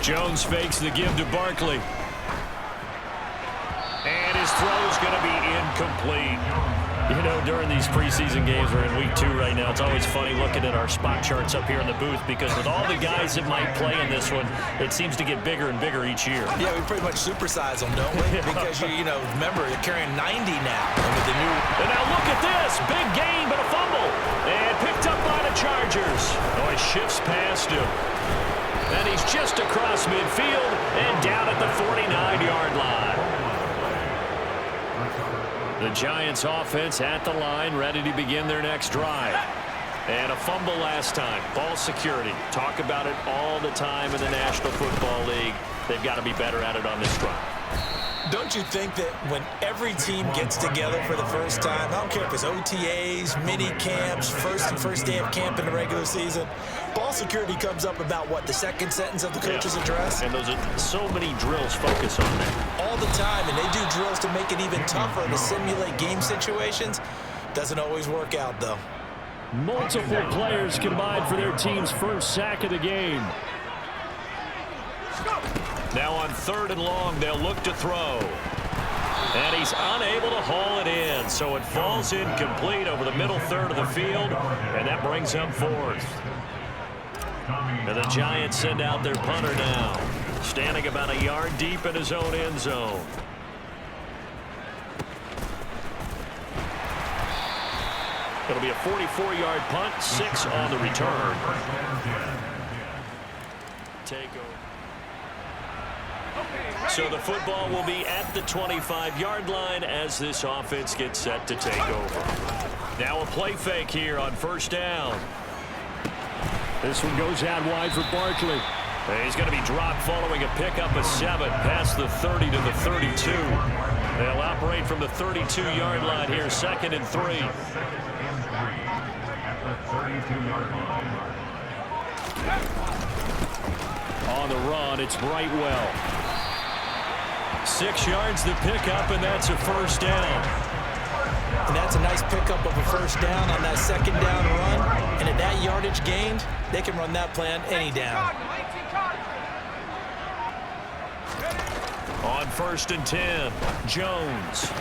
Jones fakes the give to Barkley. And his throw is going to be incomplete. You know, during these preseason games, we're in week 2 right now. It's always funny looking at our spot charts up here in the booth because with all the guys that might play in this one, it seems to get bigger and bigger each year. Yeah, we pretty much supersize them, don't we? Because, you know, remember, they're carrying 90 now. And with the new... And now look at this. Big gain, but a fumble. And picked up by the Chargers. Oh, he shifts past him. And he's just across midfield and down at the 49-yard line. The Giants offense at the line, ready to begin their next drive. And a fumble last time. Ball security. Talk about it all the time in the National Football League. They've got to be better at it on this drive. Don't you think that when every team gets together for the first time, I don't care if it's OTAs, mini camps, first day of camp in the regular season, ball security comes up about what, the second sentence of the coach's address? And those are so many drills focus on that. All the time, and they do drills to make it even tougher to simulate game situations. Doesn't always work out, though. Multiple players combined for their team's first sack of the game. Now on 3rd and long, they'll look to throw. And he's unable to haul it in, so it falls incomplete over the middle third of the field, and that brings him 4th. And the Giants send out their punter now, standing about a yard deep in his own end zone. It'll be a 44-yard punt, 6 on the return. Take over. So the football will be at the 25-yard line as this offense gets set to take over. Now a play fake here on 1st down. This one goes out wide for Barkley. He's going to be dropped following a pickup of 7 past the 30 to the 32. They'll operate from the 32-yard line here, 2nd and 3. On the run, it's Brightwell. 6 yards to pick up, and that's a 1st down. And that's a nice pickup of a 1st down on that 2nd down run. And at that yardage gained, they can run that play on any down. On 1st and 10, Jones.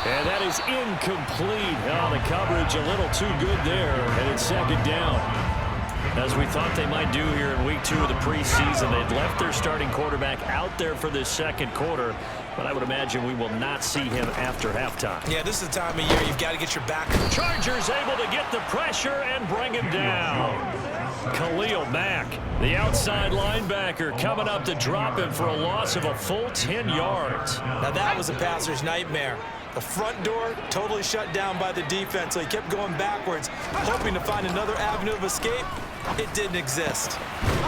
And that is incomplete. Oh, the coverage a little too good there, and it's 2nd down. As we thought they might do here in week 2 of the preseason, they'd left their starting quarterback out there for this 2nd quarter, but I would imagine we will not see him after halftime. Yeah, this is the time of year you've got to get your back. Chargers able to get the pressure and bring him down. Khalil Mack, the outside linebacker, coming up to drop him for a loss of a full 10 yards. Now that was a passer's nightmare. The front door totally shut down by the defense, so he kept going backwards, hoping to find another avenue of escape. It didn't exist.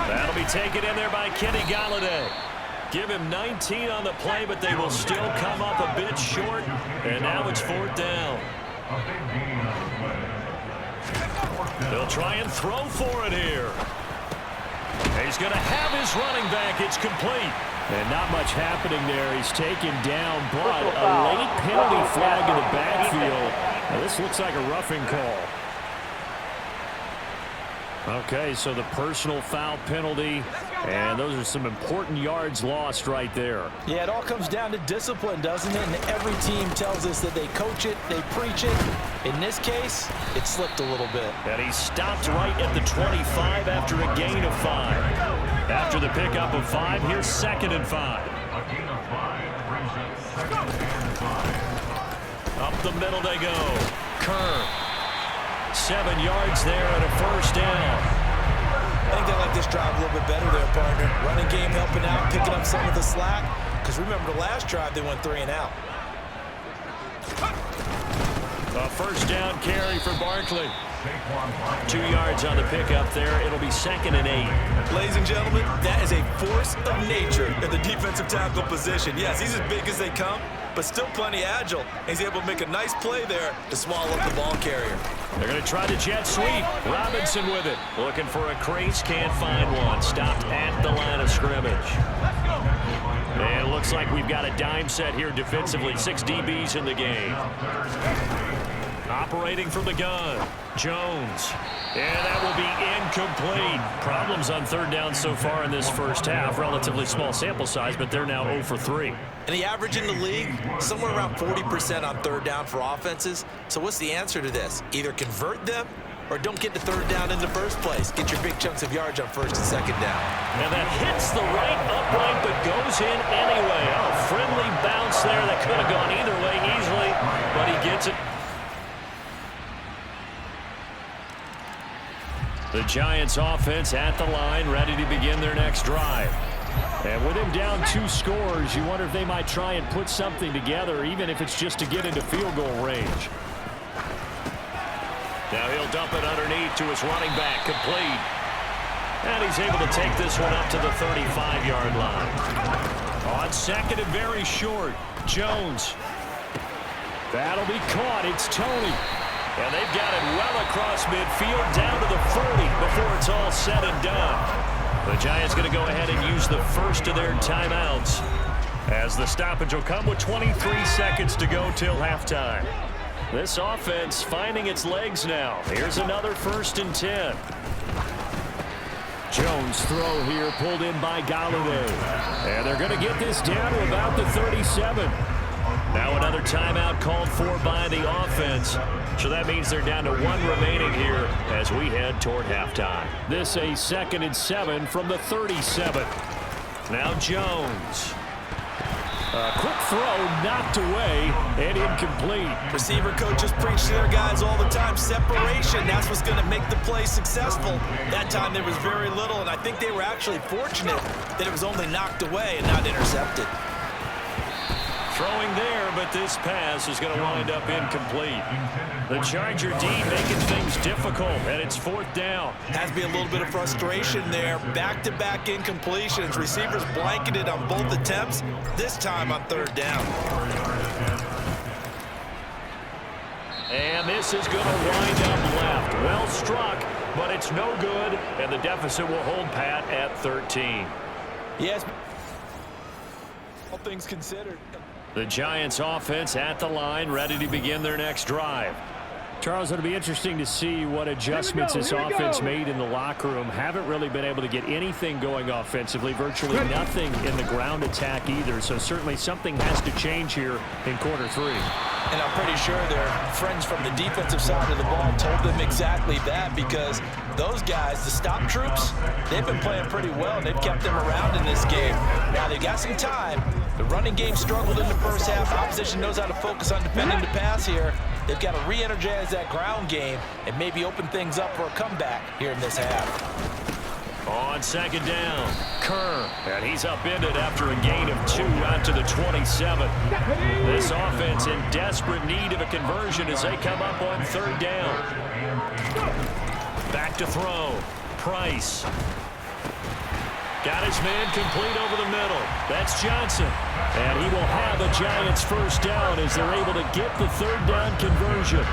That'll be taken in there by Kenny Galladay. Give him 19 on the play, but they will still come up a bit short, and now it's 4th down. They'll try and throw for it here. He's going to have his running back. It's complete. And not much happening there. He's taken down, but a late penalty flag in the backfield. Now, this looks like a roughing call. Okay, so the personal foul penalty, and those are some important yards lost right there. Yeah, it all comes down to discipline, doesn't it? And every team tells us that they coach it, they preach it. In this case, it slipped a little bit. And he stopped right at the 25 after a gain of 5. After the pickup of 5, here's 2nd and 5. Up the middle they go. Kern. 7 yards there and a 1st down. I think they like this drive a little bit better there, partner. Running game helping out, picking up some of the slack. Because remember, the last drive they went 3 and out. A 1st down carry for Barkley. 2 yards on the pickup there. It'll be 2nd and 8. Ladies and gentlemen, that is a force of nature in the defensive tackle position. Yes, he's as big as they come, but still plenty agile. He's able to make a nice play there to swallow up the ball carrier. They're going to try the jet sweep. Robinson with it. Looking for a crease, can't find one. Stopped at the line of scrimmage. And it looks like we've got a dime set here defensively. 6 DBs in the game. Operating from the gun, Jones. And that will be incomplete. Problems on third down so far in this first half. Relatively small sample size, but they're now 0 for 3. And the average in the league, somewhere around 40% on third down for offenses. So what's the answer to this? Either convert them or don't get the third down in the first place. Get your big chunks of yards on first and second down. And that hits the right upright but goes in anyway. Oh, friendly bounce there that could have gone either way easily, but he gets it. The Giants offense at the line, ready to begin their next drive. And with him down 2 scores, you wonder if they might try and put something together, even if it's just to get into field goal range. Now he'll dump it underneath to his running back, complete. And he's able to take this one up to the 35-yard line. On second and very short, Jones. That'll be caught. It's Tony. And they've got it well across midfield, down to the 40 before it's all said and done. The Giants going to go ahead and use the first of their timeouts, as the stoppage will come with 23 seconds to go till halftime. This offense finding its legs now. Here's another 1st and 10. Jones throw here, pulled in by Galladay. And they're going to get this down to about the 37. Now another timeout called for by the offense. So that means they're down to 1 remaining here as we head toward halftime. This a 2nd and 7 from the 37. Now Jones. A quick throw knocked away and incomplete. Receiver coaches preach to their guys all the time. Separation, that's what's going to make the play successful. That time there was very little, and I think they were actually fortunate that it was only knocked away and not intercepted. Throwing there, but this pass is going to wind up incomplete. The Charger D making things difficult, and it's 4th down. Has to be a little bit of frustration there. Back-to-back incompletions. Receivers blanketed on both attempts, this time on 3rd down. And this is going to wind up left. Well struck, but it's no good, and the deficit will hold pat at 13. Yes, all things considered. The Giants offense at the line, ready to begin their next drive. Charles, it'll be interesting to see what adjustments this offense made in the locker room. Haven't really been able to get anything going offensively, virtually nothing in the ground attack either. So certainly something has to change here in quarter 3. And I'm pretty sure their friends from the defensive side of the ball told them exactly that, because those guys, the stop troops, they've been playing pretty well. They've kept them around in this game. Now they got some time. The running game struggled in the first half. Opposition knows how to focus on defending the pass here. They've got to re-energize that ground game and maybe open things up for a comeback here in this half. On 2nd down, Kerr, and he's upended after a gain of 2 out to the 27. This offense in desperate need of a conversion as they come up on 3rd down. Back to throw, Price. Got his man complete over the middle. That's Johnson. And he will have a Giants 1st down as they're able to get the 3rd down conversion.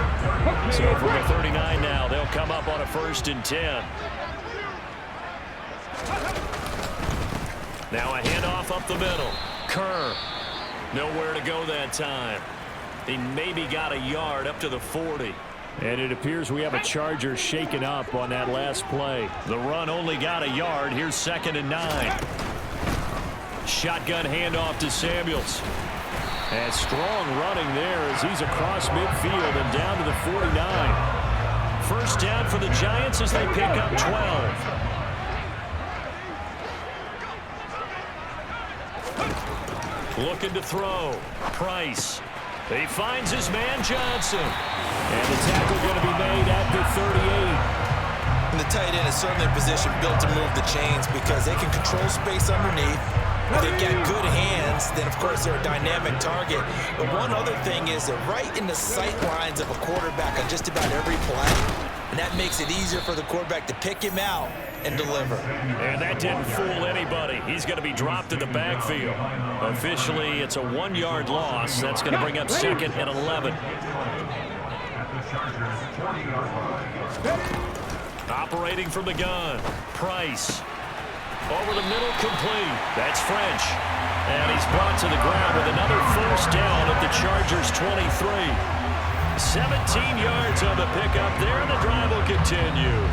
So from the 39 now, they'll come up on a 1st and 10. Now a handoff up the middle. Kerr. Nowhere to go that time. He maybe got a yard up to the 40. And it appears we have a Charger shaken up on that last play. The run only got a yard. Here's 2nd and 9. Shotgun handoff to Samuels. And strong running there as he's across midfield and down to the 49. 1st down for the Giants as they pick up 12. Looking to throw. Price. He finds his man Johnson. And the tackle going to be made at the 38. And the tight end is certainly a position built to move the chains because they can control space underneath. They've got good hands. Then, of course, they're a dynamic target. But one other thing is they're right in the sight lines of a quarterback on just about every play. And that makes it easier for the quarterback to pick him out and deliver. And that didn't fool anybody. He's going to be dropped in the backfield. Officially, it's a 1-yard loss. That's going to bring up 2nd and 11. Operating from the gun, Price. Over the middle, complete. That's French. And he's brought to the ground with another 1st down at the Chargers' 23. 17 yards on the pickup there, and the drive will continue.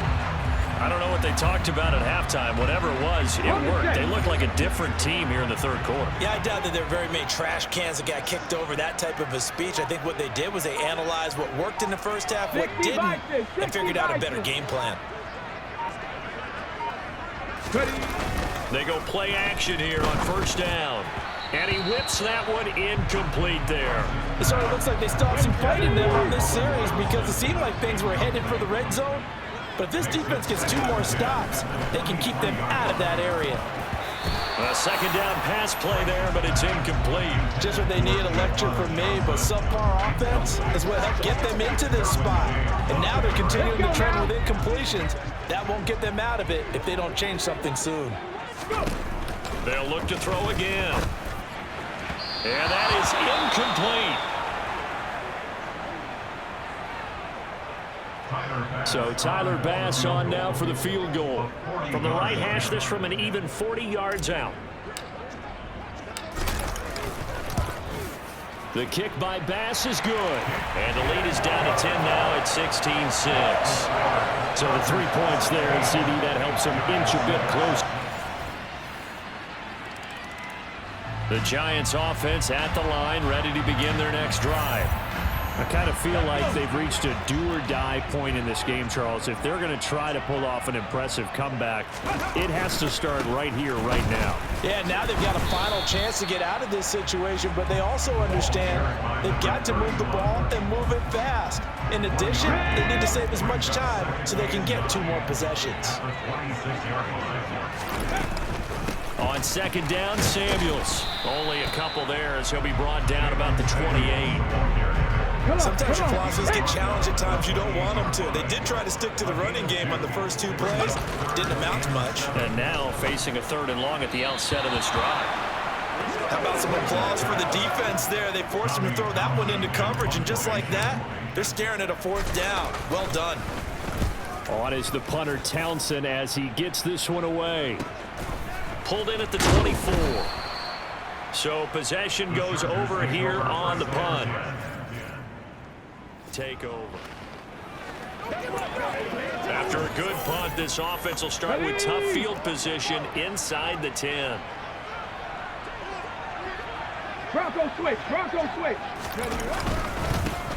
I don't know what they talked about at halftime. Whatever it was, it worked. They look like a different team here in the third quarter. Yeah, I doubt that there were very many trash cans that got kicked over, that type of a speech. I think what they did was they analyzed what worked in the first half, what didn't, and figured out a better game plan. They go play action here on first down. And he whips that one incomplete there. So it looks like they still have some fight in them on this series because it seemed like things were headed for the red zone. But if this defense gets 2 more stops, they can keep them out of that area. A second down pass play there, but it's incomplete. Just what they need, a lecture from me, but subpar offense is what helped get them into this spot. And now they're continuing the trend with incompletions. That won't get them out of it if they don't change something soon. They'll look to throw again. And that is incomplete. So Tyler Bass on now for the field goal. From the right hash, this from an even 40 yards out. The kick by Bass is good. And the lead is down to 10 now at 16-6. So the 3 points there, and CD, that helps them inch a bit closer. The Giants offense at the line, ready to begin their next drive. I kind of feel like they've reached a do-or-die point in this game, Charles. If they're going to try to pull off an impressive comeback, it has to start right here, right now. Yeah, now they've got a final chance to get out of this situation, but they also understand they've got to move the ball and move it fast. In addition, they need to save as much time so they can get 2 more possessions. On second down, Samuels. Only a couple there as he'll be brought down about the 28. Sometimes your philosophies get challenged at times you don't want them to. They did try to stick to the running game on the first 2 plays. Didn't amount to much. And now facing a 3rd and long at the outset of this drive. How about some applause for the defense there? They forced him to throw that one into coverage, and just like that, they're staring at a 4th down. Well done. On is the punter Townsend as he gets this one away. Pulled in at the 24. So possession goes over here on the punt. Take over. After a good punt, this offense will start with tough field position inside the 10. Bronco switch.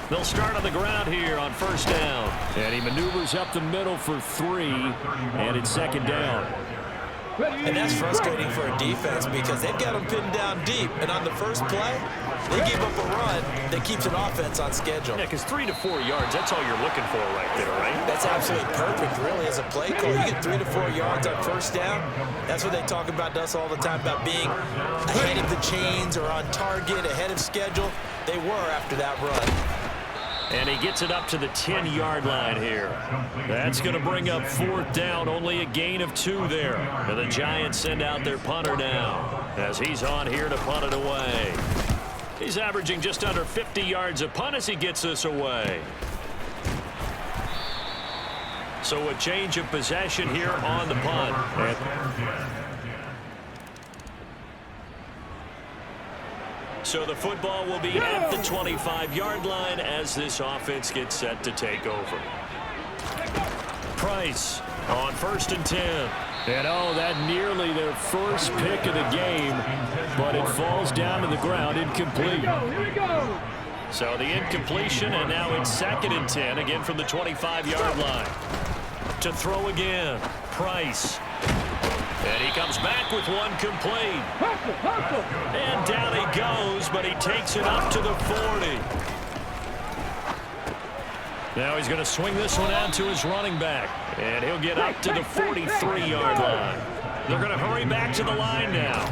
They'll start on the ground here on first down. And he maneuvers up the middle for 3. And it's second down. And that's frustrating for a defense because they've got them pinned down deep. And on the first play, they give up a run that keeps an offense on schedule. Yeah, because 3 to 4 yards, that's all you're looking for right there, right? That's absolutely perfect, really, as a play call. You get 3 to 4 yards on first down. That's what they talk about to us all the time, about being ahead of the chains or on target, ahead of schedule. They were after that run. And he gets it up to the 10-yard line here. That's going to bring up 4th down, only a gain of 2 there. And the Giants send out their punter now as he's on here to punt it away. He's averaging just under 50 yards a punt as he gets this away. So a change of possession here on the punt. So the football will be at the 25-yard line as this offense gets set to take over. Price on 1st and 10. And that nearly their first pick of the game, but it falls down to the ground incomplete. Here we go. So the incompletion, and now it's 2nd and 10, again from the 25-yard line. To throw again, Price. And he comes back with one complete. And down he goes, but he takes it up to the 40. Now he's going to swing this one out to his running back. And he'll get up to the 43-yard line. They're going to hurry back to the line now.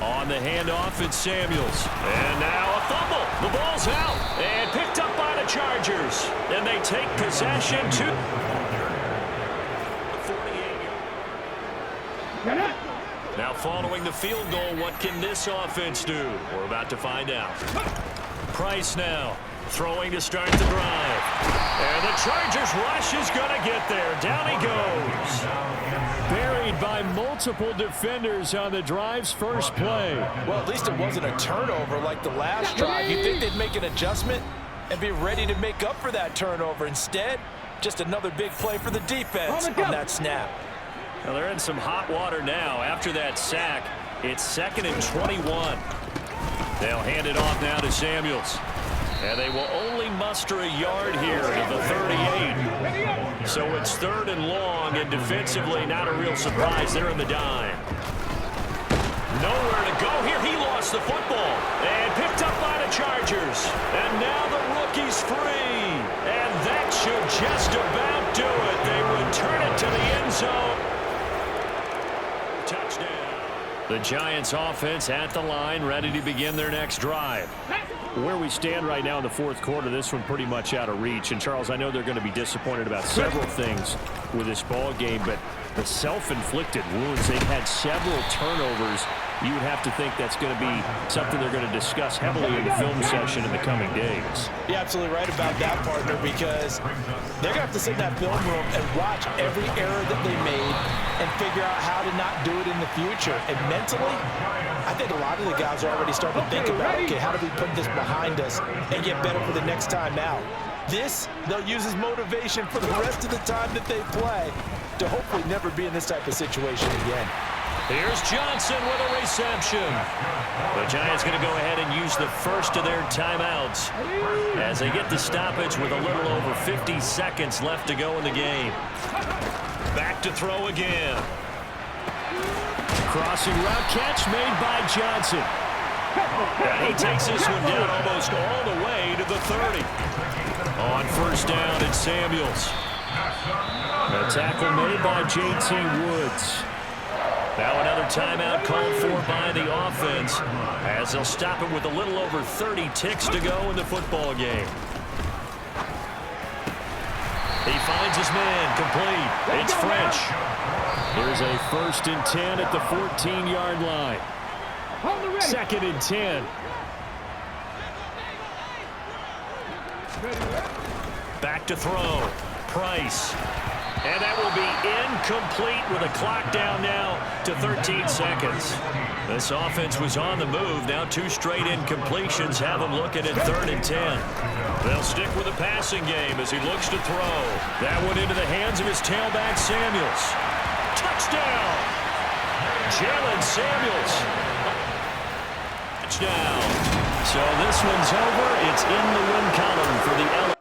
On the handoff, it's Samuels. And now a fumble. The ball's out. And picked up by the Chargers. And they take possession to the 48-yard. Now following the field goal, what can this offense do? We're about to find out. Price now. Throwing to start the drive. And the Chargers rush is going to get there. Down he goes. Buried by multiple defenders on the drive's first play. Well, at least it wasn't a turnover like the last drive. You'd think they'd make an adjustment. and be ready to make up for that turnover. Instead, just another big play for the defense on that snap. Well, they're in some hot water now. After that sack, it's 2nd and 21. They'll hand it off now to Samuels. And they will only muster a yard here to the 38. So it's 3rd and long, and defensively not a real surprise. They're in the dime. Nowhere to go here. He lost the football and picked up by the Chargers. And now the rookie's free. And that should just about do it. They return it to the end zone. Touchdown. The Giants offense at the line, ready to begin their next drive. Where we stand right now in the 4th quarter, this one pretty much out of reach. And, Charles, I know they're going to be disappointed about several things with this ball game, but the self-inflicted wounds, they've had several turnovers. You would have to think that's going to be something they're going to discuss heavily in the film session in the coming days. You're absolutely right about that, partner, because they're going to have to sit in that film room and watch every error that they made and figure out how to not do it in the future. And mentally, I think a lot of the guys are already starting to think about, okay, how do we put this behind us and get better for the next time out? This, they'll use as motivation for the rest of the time that they play to hopefully never be in this type of situation again. Here's Johnson with a reception. The Giants going to go ahead and use the first of their timeouts as they get the stoppage with a little over 50 seconds left to go in the game. Back to throw again. Crossing route catch made by Johnson. And he takes this one down almost all the way to the 30. On 1st down, it's Samuels. A tackle made by J.T. Woods. Now another timeout called for by the offense as they'll stop it with a little over 30 ticks to go in the football game. He finds his man complete. It's French. Here's a 1st and 10 at the 14-yard line. 2nd and 10. Back to throw. Price. And that will be incomplete with a clock down now to 13 seconds. This offense was on the move. Now 2 straight incompletions have them looking at 3rd and 10. They'll stick with the passing game as he looks to throw. That one into the hands of his tailback, Samuels. Touchdown! Jalen Samuels. Touchdown. So this one's over. It's in the win column for the LA.